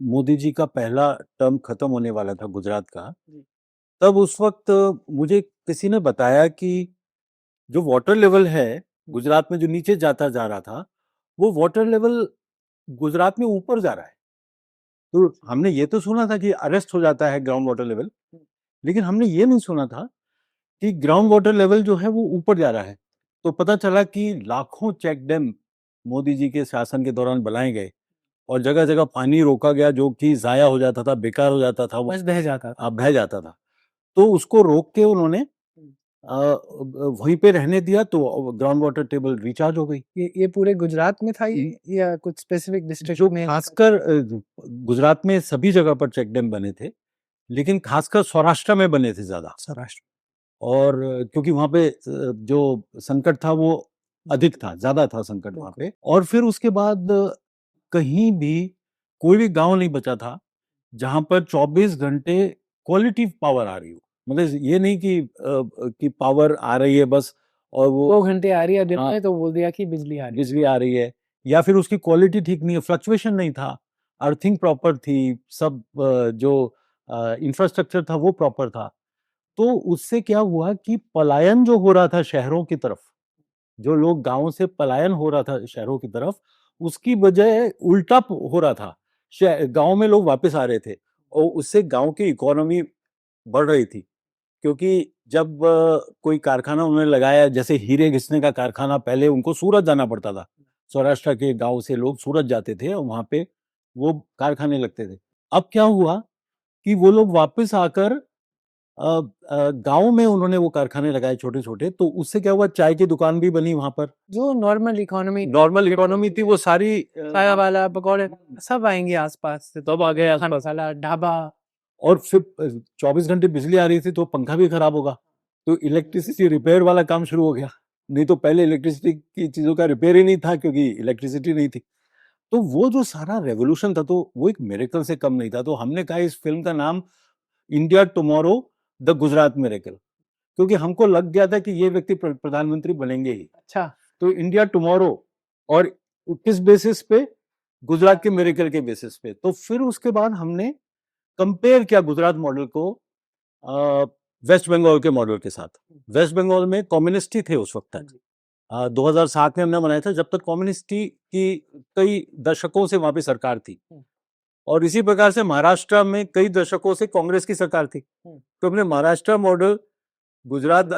मोदी जी का पहला टर्म खत्म होने वाला था गुजरात का। तब उस वक्त मुझे किसी ने बताया कि जो वाटर लेवल है गुजरात में, जो नीचे जाता जा रहा था, वो वाटर लेवल गुजरात में ऊपर जा रहा है। तो हमने ये तो सुना था कि अरेस्ट हो जाता है ग्राउंड वाटर लेवल, लेकिन हमने ये नहीं सुना था कि ग्राउंड वाटर लेवल जो है वो ऊपर जा रहा है। तो पता चला कि लाखों चेक डैम मोदी जी के शासन के दौरान बनाए गए और जगह जगह पानी रोका गया, जो कि जाया हो जाता था, बेकार हो जाता था, बस बह जाता था। बह जाता था। तो उसको रोक के उन्होंने वहीं पे रहने दिया, तो ग्राउंड वाटर टेबल रिचार्ज हो गई। ये पूरे गुजरात में था या कुछ स्पेसिफिक डिस्ट्रिक्ट जो में? खासकर गुजरात में सभी जगह पर चेक डैम बने थे, लेकिन खासकर सौराष्ट्र में बने थे ज्यादा। सौराष्ट्र। और क्योंकि वहां पे जो संकट था वो अधिक था, ज्यादा था संकट वहां पे। और फिर उसके बाद कहीं भी कोई भी गांव नहीं बचा था जहां पर 24 घंटे क्वालिटी पावर आ रही हो। मतलब ये नहीं कि पावर आ रही है बस और वो 2 घंटे आ रही है दिन में, तो बोल दिया कि बिजली आ रही है, या फिर उसकी क्वालिटी ठीक नहीं है, फ्लक्चुएशन नहीं था, अर्थिंग प्रॉपर थी, सब जो इंफ्रास्ट्रक्चर था वो प्रॉपर था। तो उससे क्या हुआ कि पलायन जो हो रहा था शहरों की तरफ, जो लोग गांवों से पलायन हो रहा था शहरों की तरफ, उसकी बजाय उल्टा हो रहा था। गांव में लोग वापस आ रहे थे और उससे गांव की इकोनॉमी बढ़ रही थी। क्योंकि जब कोई कारखाना उन्होंने लगाया, जैसे हीरे घिसने का कारखाना, पहले उनको सूरत जाना पड़ता था। सौराष्ट्र के गांव से लोग सूरत जाते थे और वहां पे वो कारखाने लगते थे। अब क्या हुआ कि वो लोग वापस आकर गांव में उन्होंने वो कारखाने लगाए छोटे छोटे। तो उससे क्या हुआ, चाय की दुकान भी बनी वहां पर। जो नॉर्मल इकोनॉमी थी वो सारी चाय वाला, पकौड़े सब आएंगे आसपास से। तब आ गया मसाला, ढाबा। और फिर 24 घंटे बिजली आ रही थी तो पंखा भी खराब होगा, तो इलेक्ट्रिसिटी रिपेयर वाला काम शुरू हो गया। नहीं तो पहले इलेक्ट्रिसिटी की चीजों का रिपेयर ही नहीं था क्योंकि इलेक्ट्रिसिटी नहीं थी। तो वो जो सारा रेवोल्यूशन था, तो वो एक मिरेकल से कम नहीं था। तो हमने कहा इस फिल्म का नाम India tomorrow the Gujarat miracle, क्योंकि हमको लग गया था कि ये व्यक्ति प्रधानमंत्री बनेंगे ही। अच्छा। तो इंडिया टुमारो, और किस बेसिस पे? गुजरात के मिरेकल के बेसिस पे। तो फिर उसके बाद हमने कंपेयर किया गुजरात मॉडल को वेस्ट बंगाल के मॉडल के साथ। वेस्ट बंगाल में कम्युनिस्ट ही थे उस वक्त तक। 2007 में हमने बनाया था, जब तक कम्युनिस्ट की कई दशकों से वहां पे सरकार थी। और इसी प्रकार से महाराष्ट्र में कई दशकों से कांग्रेस की सरकार थी। तो हमने महाराष्ट्र मॉडल, गुजरात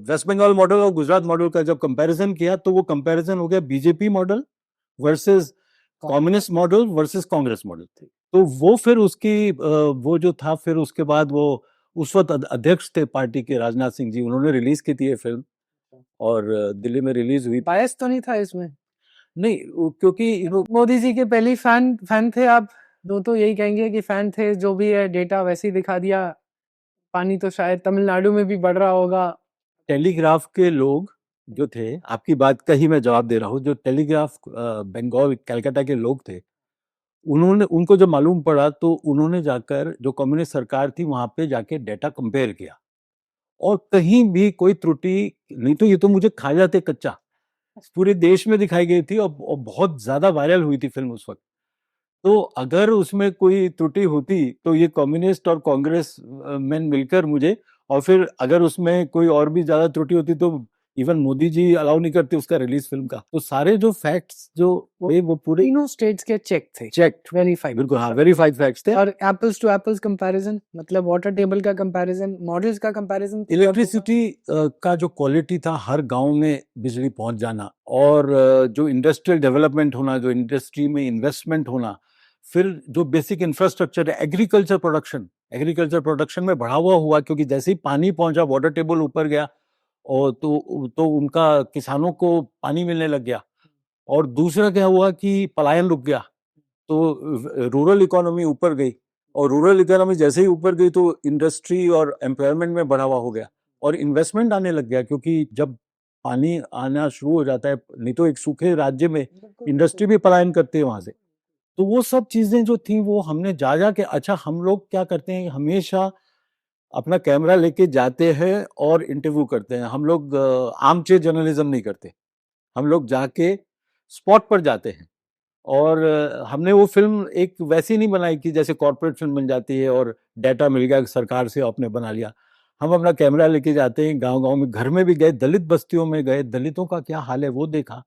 वेस्ट बंगाल मॉडल और गुजरात मॉडल का जब कंपैरिजन किया, तो वो कंपैरिजन हो गया BJP model versus communist model versus Congress model. तो वो फिर उसकी वो जो था, फिर उसके बाद वो उस वक्त अध्यक्ष थे पार्टी के राजनाथ सिंह जी, उन्होंने रिलीज की थी ये फिल्म और दिल्ली में रिलीज हुई। बायस तो नहीं था इसमें? नहीं, क्योंकि मोदी जी के पहले फैन थे आप? दो तो यही कहेंगे कि फैन थे, जो भी है डेटा वैसे ही दिखा दिया। पानी तो शायद तमिलनाडु में भी बढ़ रहा होगा। टेलीग्राफ के लोग जो थे, आपकी बात का ही मैं जवाब दे रहा हूँ, जो टेलीग्राफ बंगाल कलकत्ता के लोग थे, उन्होंने, उनको जब मालूम पड़ा तो उन्होंने जाकर, जो कम्युनिस्ट सरकार थी वहां पे जाके डेटा कंपेयर किया और कहीं भी कोई त्रुटि नहीं। तो ये तो मुझे खा जाते कच्चा, पूरे देश में दिखाई गई थी और बहुत ज्यादा वायरल हुई थी फिल्म उस वक्त। तो अगर उसमें कोई त्रुटि होती तो ये कम्युनिस्ट और कांग्रेस मैन मिलकर मुझे, और फिर अगर उसमें कोई और भी ज्यादा त्रुटि होती तो इवन मोदी जी अलाउ नहीं करते उसका रिलीज फिल्म का। तो सारे जो फैक्ट्स जो वो पूरे तीनों स्टेट्स के चेक्ड, वेरीफाइड। बिल्कुल, हाँ, वेरीफाइड फैक्ट्स थे। और एप्पल्स टू एप्पल्स कंपैरिजन, मतलब वाटर टेबल का कंपैरिजन, मॉडल्स का कंपैरिजन। इलेक्ट्रिसिटी का जो क्वालिटी था, हर गांव में बिजली पहुंच जाना, और जो इंडस्ट्रियल डेवलपमेंट होना, जो इंडस्ट्री में इन्वेस्टमेंट होना, फिर जो बेसिक इंफ्रास्ट्रक्चर है, एग्रीकल्चर प्रोडक्शन में बढ़ावा हुआ, क्योंकि जैसे ही पानी पहुंचा, वाटर टेबल ऊपर गया और तो उनका किसानों को पानी मिलने लग गया। और दूसरा क्या हुआ कि पलायन रुक गया, तो रूरल इकोनॉमी ऊपर गई, और रूरल इकोनॉमी जैसे ही ऊपर गई तो इंडस्ट्री और एम्प्लॉयमेंट में बढ़ावा हो गया और इन्वेस्टमेंट आने लग गया। क्योंकि जब पानी आना शुरू हो जाता है, नहीं तो एक सूखे राज्य में इंडस्ट्री भी पलायन करती है वहां से। तो वो सब चीजें जो थी वो हमने जा के, अच्छा हम लोग क्या करते हैं हमेशा अपना कैमरा लेके जाते हैं और इंटरव्यू करते हैं। हम लोग आर्मचेयर जर्नलिज्म नहीं करते, हम लोग जाके स्पॉट पर जाते हैं। और हमने वो फिल्म एक वैसी नहीं बनाई कि जैसे कॉर्पोरेट फिल्म बन जाती है और डाटा मिल गया सरकार से, आपने बना लिया। हम अपना कैमरा लेके जाते हैं, गांव-गांव में, घर में भी गए, दलित बस्तियों में गए, दलितों का क्या हाल है वो देखा।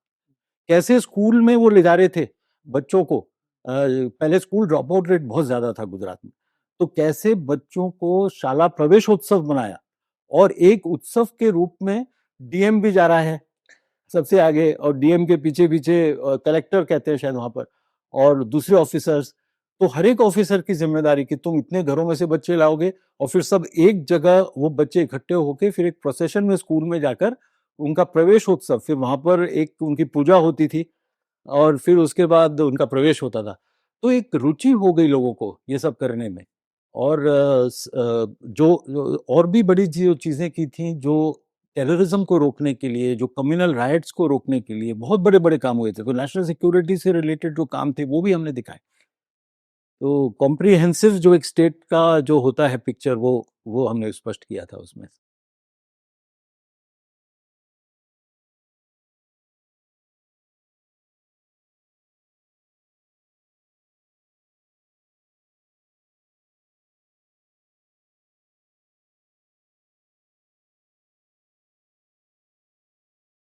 कैसे स्कूल में वो ले जा रहे थे बच्चों को। पहले स्कूल ड्रॉप आउट रेट बहुत ज्यादा था गुजरात में, तो कैसे बच्चों को शाला प्रवेशोत्सव बनाया, और एक उत्सव के रूप में डीएम भी जा रहा है सबसे आगे, और डीएम के पीछे पीछे कलेक्टर कहते हैं शायद वहां पर, और दूसरे ऑफिसर्स। तो हर एक ऑफिसर की जिम्मेदारी कि तुम इतने घरों में से बच्चे लाओगे, और फिर सब एक जगह वो बच्चे इकट्ठे होके फिर एक प्रोसेशन में स्कूल में जाकर उनका प्रवेशोत्सव, फिर वहां पर एक उनकी पूजा होती थी, और फिर उसके बाद उनका प्रवेश होता था। तो एक रुचि हो गई लोगों को ये सब करने में। और और भी बड़ी जो चीजें की थी, जो टेररिज्म को रोकने के लिए, जो कम्युनल राइट्स को रोकने के लिए बहुत बड़े बड़े काम हुए थे, तो नेशनल सिक्योरिटी से रिलेटेड जो काम थे वो भी हमने दिखाए। तो कॉम्प्रिहेंसिव जो एक स्टेट का जो होता है पिक्चर, वो हमने स्पष्ट किया था उसमें।